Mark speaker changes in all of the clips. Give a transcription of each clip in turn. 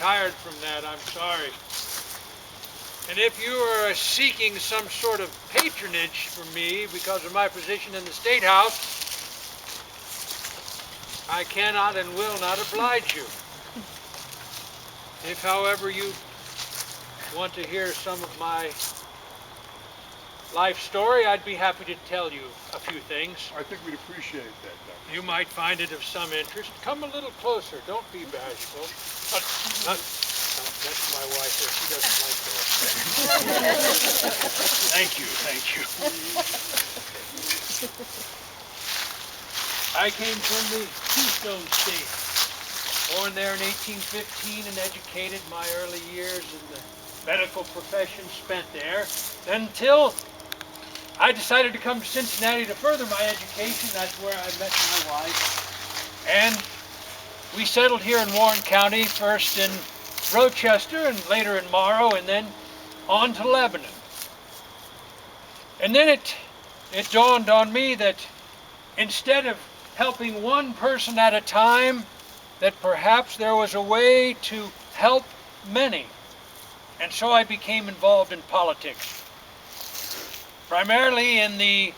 Speaker 1: retired from that, I'm sorry. And if you are seeking some sort of patronage from me because of my position in the State House, I cannot and will not oblige you. If, however, you want to hear some of my life story, I'd be happy to tell you a few things.
Speaker 2: I think we'd appreciate that, Doctor.
Speaker 1: You might find it of some interest. Come a little closer. Don't be bashful. That's my wife there. She doesn't like that.
Speaker 2: Thank you, thank you.
Speaker 1: I came from the Keystone State. Born there in 1815 and educated my early years in the medical profession spent there until I decided to come to Cincinnati to further my education. That's where I met my wife. And we settled here in Warren County, first in Rochester and later in Morrow, and then on to Lebanon. And then it dawned on me that instead of helping one person at a time, that perhaps there was a way to help many. And so I became involved in politics, primarily in the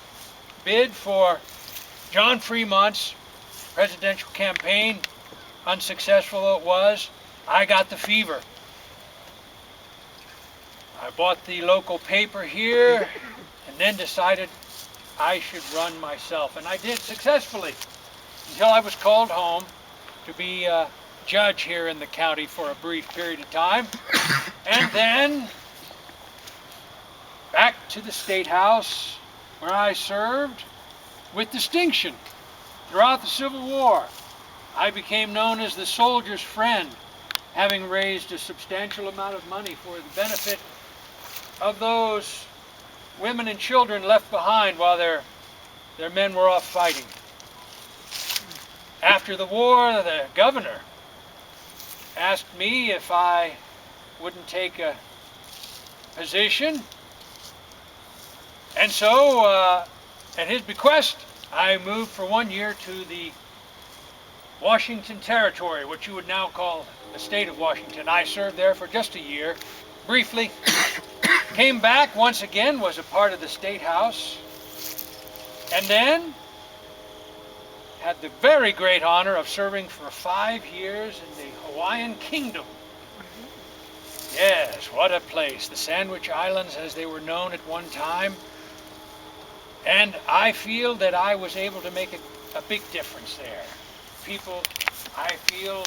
Speaker 1: bid for John Fremont's presidential campaign. Unsuccessful though it was, I got the fever. I bought the local paper here and then decided I should run myself. And I did successfully until I was called home to be a judge here in the county for a brief period of time. And then back to the State House, where I served with distinction throughout the Civil War. I became known as the soldier's friend, having raised a substantial amount of money for the benefit of those women and children left behind while their men were off fighting. After the war, the governor asked me if I wouldn't take a position. And so, at his bequest, I moved for 1 year to the Washington Territory, which you would now call the state of Washington. I served there for just a year, briefly. Came back once again, was a part of the State House, and then had the very great honor of serving for 5 years in the Hawaiian Kingdom. Yes, what a place. The Sandwich Islands, as they were known at one time. And I feel that I was able to make a big difference there. People, I feel,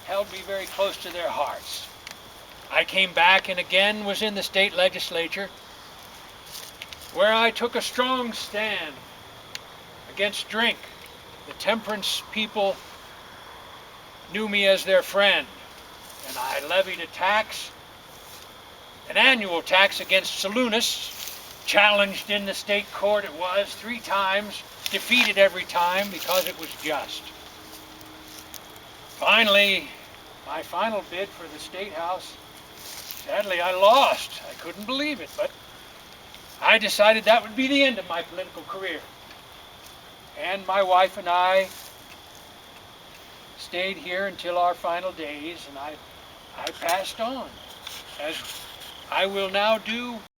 Speaker 1: held me very close to their hearts. I came back and again was in the state legislature, where I took a strong stand against drink. The temperance people knew me as their friend, and I levied a tax, an annual tax against saloonists, challenged in the state court it was 3 times, defeated every time because it was just. Finally, my final bid for the State House, sadly I lost. I couldn't believe it, but I decided that would be the end of my political career. And my wife and I stayed here until our final days, and I passed on, as I will now do